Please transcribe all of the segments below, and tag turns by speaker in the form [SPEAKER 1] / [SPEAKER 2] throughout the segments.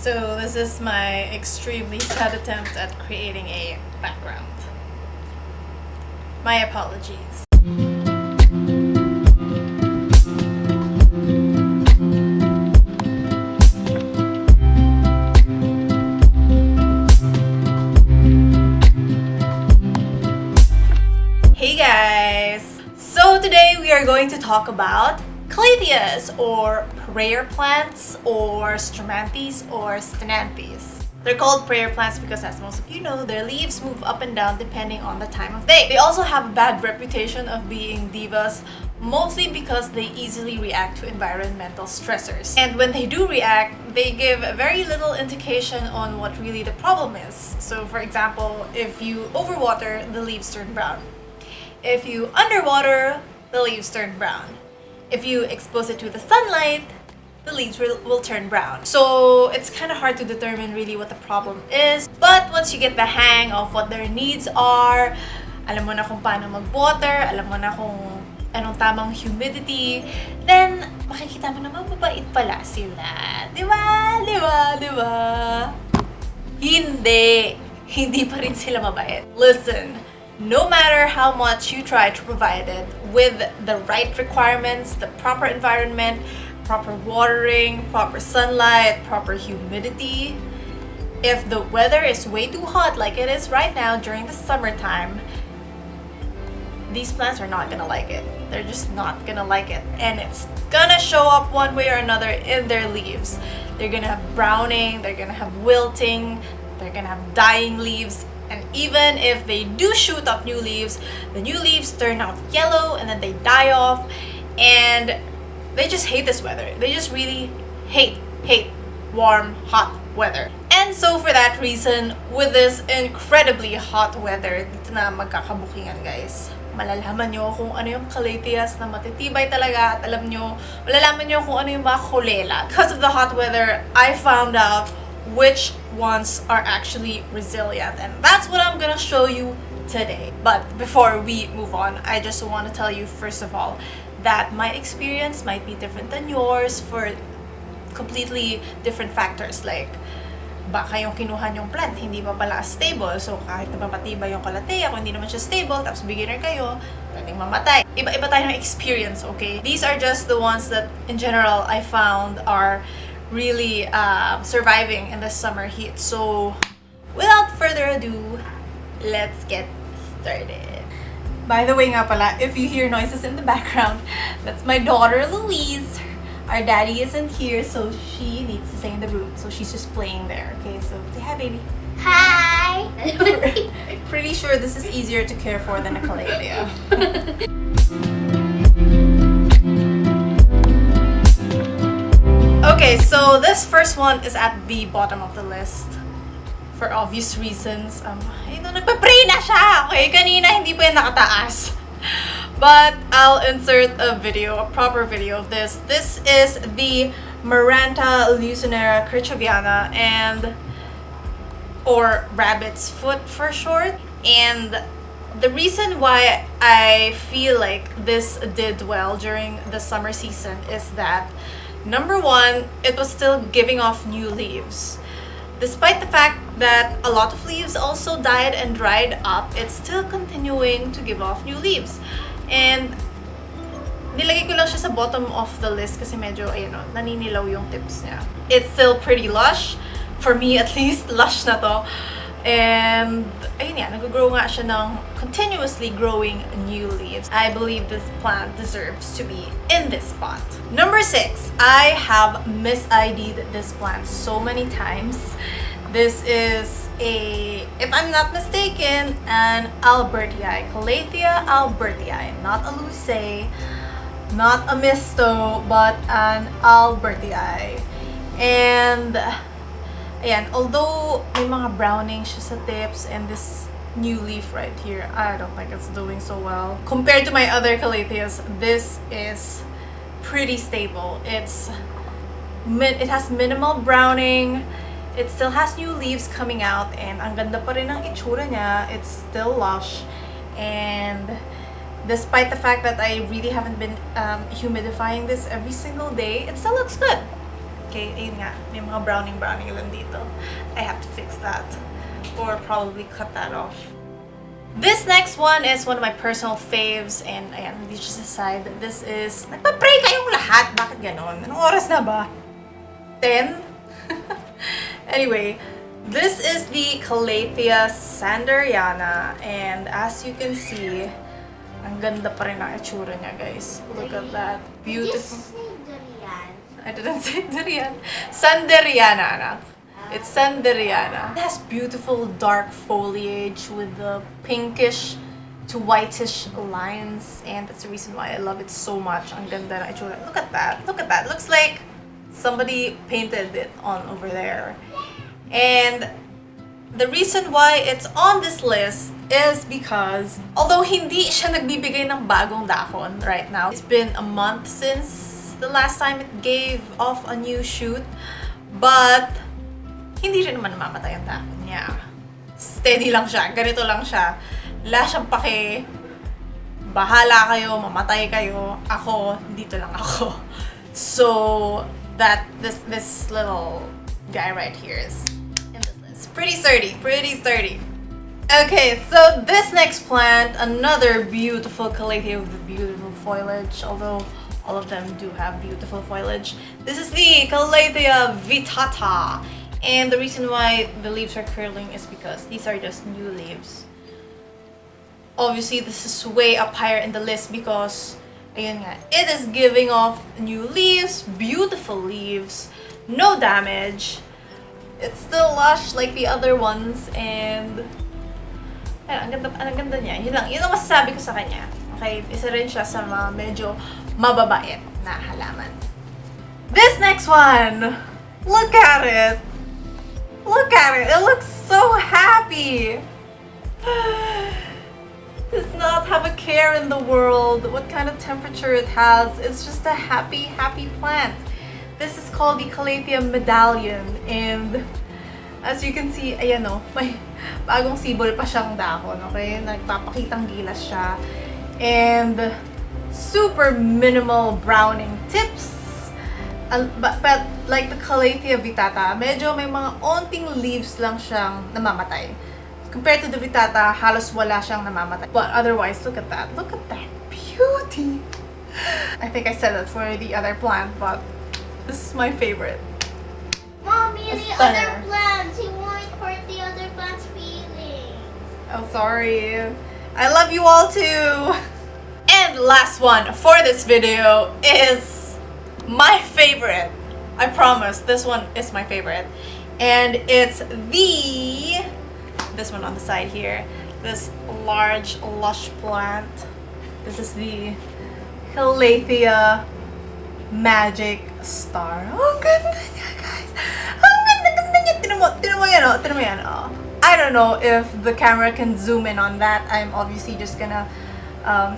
[SPEAKER 1] So this is my extremely sad attempt at creating a background. My apologies. Hey guys! So today we are going to talk about Calatheas, or prayer plants, or STROMANTHES, or STENANTHES. They're called prayer plants because, as most of you know, their leaves move up and down depending on the time of day. They also have a bad reputation of being divas, mostly because they easily react to environmental stressors. And when they do react, they give very little indication on what really the problem is. So for example, if you overwater, the leaves turn brown. If you underwater, the leaves turn brown. If you expose it to the sunlight, the leaves will turn brown. So it's kind of hard to determine really what the problem is. But once you get the hang of what their needs are, alam mo na kung paano mag-water, alam mo na kung anong tamang humidity, then makikita mo naman mabait pala sila. Diba? Diba? Diba? Hindi. Hindi pa rin sila mabait. Listen. No matter how much you try to provide it with the right requirements, the proper environment, proper watering, proper sunlight, proper humidity, if the weather is way too hot like it is right now during the summertime, these plants are not gonna like it. They're just not gonna like it. And it's gonna show up one way or another in their leaves. They're gonna have browning, they're gonna have wilting, they're gonna have dying leaves. And even if they do shoot up new leaves, the new leaves turn out yellow and then they die off, and they just hate this weather. They just really hate warm, hot weather. And so for that reason, with this incredibly hot weather, dito na magkakabukingan guys. Malalaman nyo kung ano yung Calatheas na matitibay talaga, at malalaman nyo kung ano yung mga kolela. Because of the hot weather, I found out which ones are actually resilient, and that's what I'm gonna show you today. But before we move on, I just want to tell you first of all that my experience might be different than yours for completely different factors, like baka yung kinuha yung plant hindi pa pala stable, so kahit napapatibay yung Calathea, kung hindi naman siya stable tapos beginner kayo, pwedeng mamatay. Iba-iba tayo ng experience, okay? These are just the ones that in general I found are really surviving in the summer heat. So without further ado, let's get started. By the way nga pala, if you hear noises in the background, that's my daughter Louise. Our daddy isn't here, so she needs to stay in the room, so she's just playing there. Okay, so say hi baby.
[SPEAKER 2] Hi!
[SPEAKER 1] Pretty sure this is easier to care for than a Calathea. Okay, so this first one is at the bottom of the list for obvious reasons. Nagpa-pray na siya! Okay, kanina hindi pa yan nakataas. But I'll insert a video, a proper video of this. This is the Maranta Lucernera Kirchoviana, or rabbit's foot for short. And the reason why I feel like this did well during the summer season is that, number one, it was still giving off new leaves. Despite the fact that a lot of leaves also died and dried up, it's still continuing to give off new leaves. And nilagay ko lang siya sa bottom of the list kasi medyo, naninilaw yung tips niya. It's still pretty lush. For me, at least, lush na to. And ayun yan, nag-grow nga siya ng continuously growing new leaves. I believe this plant deserves to be in this spot. Number 6, I have mis-ID'd this plant so many times. This is if I'm not mistaken, an Albertii, Calathea albertii, not a Luce, not a Misto, but an Albertii. And ayan, although may mga browning siya sa tips and this new leaf right here, I don't think it's doing so well. Compared to my other Calatheas, this is pretty stable. It has minimal browning, it still has new leaves coming out, and ang ganda pa rin ng itsura niya. It's still lush, and despite the fact that I really haven't been humidifying this every single day, it still looks good. Okay, ayun nga. May mga browning lang dito. I have to fix that. Or probably cut that off. This next one is one of my personal faves. And ayan, just aside, this is... Nagpa-pray kayong lahat! Bakit ganon? Anong oras na ba? 10? Anyway, this is the Calatheas sanderiana. And as you can see, ang ganda pa rin ang itsura niya, guys. Look at that. Beautiful. I didn't say durian. Sanderiana, anak. It's sanderiana. It has beautiful dark foliage with the pinkish to whitish lines, and that's the reason why I love it so much. Ang ganda ng itsura. Look at that. Look at that. Looks like somebody painted it on over there. And the reason why it's on this list is because although hindi siya nagbibigay ng bagong dahon right now, it's been a month since the last time it gave off a new shoot, but hindi rin naman namamatay ang dahon niya. Steady lang siya, ganito lang siya. Wala siyang pake, bahala kayo, mamatay kayo, ako, dito lang ako. So, this little guy right here is in this list. Pretty sturdy, pretty sturdy. Okay, so this next plant, another beautiful Calathea with beautiful foliage, although all of them do have beautiful foliage. This is the Calathea vittata. And the reason why the leaves are curling is because these are just new leaves. Obviously, this is way up higher in the list because ayun nga, it is giving off new leaves, beautiful leaves, no damage. It's still lush like the other ones, and ayun, ang ganda niya. Yun ang masasabi ko sa kanya. Okay, isa rin siya sa mga medyo mababait na halaman. This next one! Look at it! Look at it! It looks so happy! Does not have a care in the world what kind of temperature it has. It's just a happy, happy plant. This is called the Calathea medallion, and as you can see, ayan o, may bagong sibol pa siyang dahon, okay? Nagpapakitang gilas siya. And super minimal browning tips. But like the Calathea vittata, medyo may mga onting leaves lang siyang namamatay. Compared to the vittata, halos wala siyang namamatay. But otherwise, look at that. Look at that beauty. I think I said that for the other plant, but this is my favorite.
[SPEAKER 2] Mommy, the other plants, you won't hurt the other plants' feelings.
[SPEAKER 1] Oh, sorry. I love you all too! And last one for this video is my favorite. I promise, this one is my favorite. And it's this one on the side here. This large, lush plant. This is the Calathea Magic Star. Oh, ang ganda niya, guys! Ang ganda niya! Tinan mo yan, oh. I don't know if the camera can zoom in on that. I'm obviously just gonna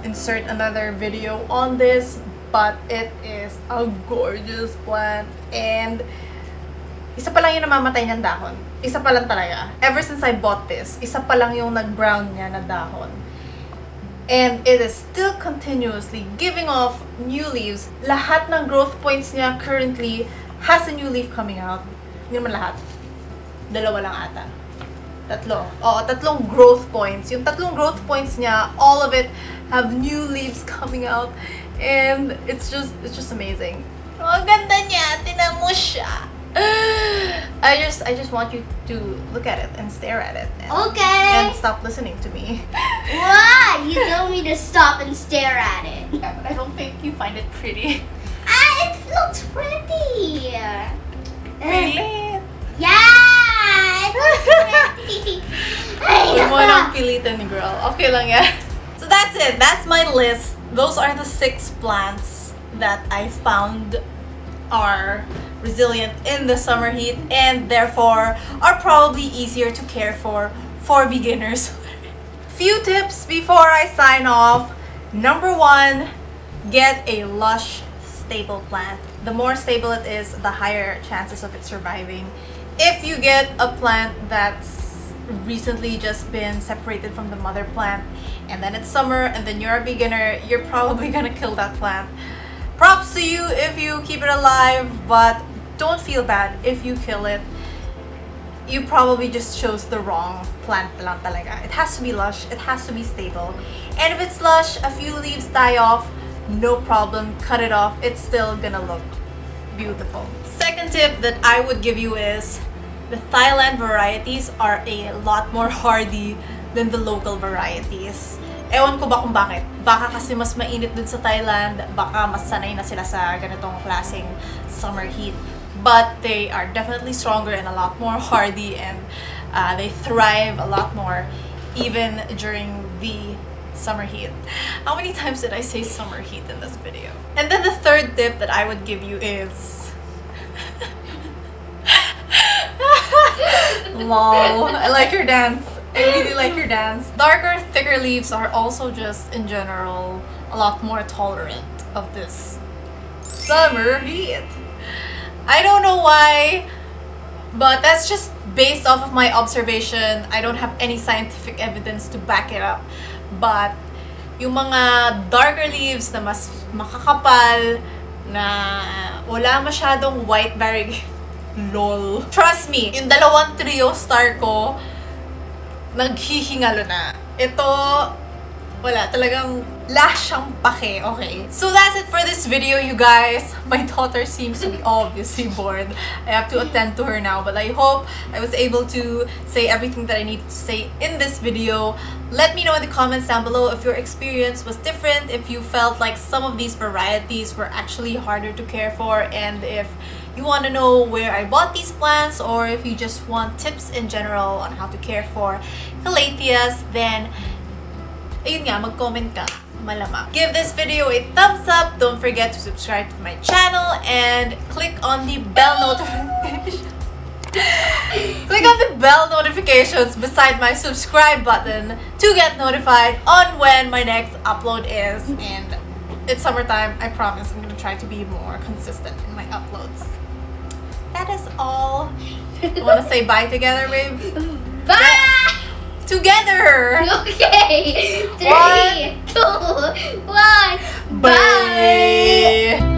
[SPEAKER 1] insert another video on this, but it is a gorgeous plant, and isa pa lang yung namamatay ng dahon. Isa pa lang talaga. Ever since I bought this, isa pa lang yung nag-brown niya na dahon. And it is still continuously giving off new leaves. Lahat ng growth points niya currently has a new leaf coming out. Hindi naman lahat. Dalawa lang ata. Tatlo. Oo, tatlong growth points. Yung tatlong growth points niya, all of it have new leaves coming out. And it's just amazing. Oh, ganda niya. Tinan mo siya. I just want you to look at it and stare at it. And stop listening to me.
[SPEAKER 2] Why? You told me to stop and stare at it.
[SPEAKER 1] Yeah, but I don't think you find it pretty.
[SPEAKER 2] It looks pretty.
[SPEAKER 1] Really?
[SPEAKER 2] Yeah, it looks pretty.
[SPEAKER 1] Huwag mo nang pilitan, girl. Okay lang yan. So that's it. That's my list. Those are the 6 plants that I found are resilient in the summer heat and therefore are probably easier to care for beginners. Few tips before I sign off. Number 1, get a lush, stable plant. The more stable it is, the higher chances of it surviving. If you get a plant that's recently just been separated from the mother plant and then it's summer and then you're a beginner, you're probably gonna kill that plant. Props to you if you keep it alive, but don't feel bad if you kill it. You probably just chose the wrong plant lang talaga. It has to be lush, it has to be stable. And if it's lush, a few leaves die off, no problem, cut it off, it's still gonna look beautiful. Second tip that I would give you is the Thailand varieties are a lot more hardy than the local varieties. Ewan ko ba kung bakit. Baka kasi mas mainit dun sa Thailand, baka mas sanay na sila sa ganitong klaseng summer heat. But they are definitely stronger and a lot more hardy, and they thrive a lot more even during the summer heat. How many times did I say summer heat in this video? And then the third tip that I would give you is lol, I like your dance. I really like your dance. Darker, thicker leaves are also just in general a lot more tolerant of this summer heat. I don't know why, but that's just based off of my observation. I don't have any scientific evidence to back it up. But yung mga darker leaves na mas makakapal, na wala masyadong white variety, lol. Trust me, yung dalawang trio star ko, naghihingalo na. Ito, wala, talagang lash siyang pake, okay? So that's it for this video, you guys. My daughter seems to be obviously bored. I have to attend to her now, but I hope I was able to say everything that I need to say in this video. Let me know in the comments down below if your experience was different, if you felt like some of these varieties were actually harder to care for, and if you want to know where I bought these plants, or if you just want tips in general on how to care for Calatheas, then ayun nga, mag-comment ka. Malamang. Give this video a thumbs up. Don't forget to subscribe to my channel and click on the bell notification. Click on the bell notifications beside my subscribe button to get notified on when my next upload is. And it's summertime. I promise I'm going to try to be more consistent in my uploads. That is all. You want to say bye together, babe?
[SPEAKER 2] Bye!
[SPEAKER 1] Together!
[SPEAKER 2] Okay! 3, 2, 1,
[SPEAKER 1] Bye!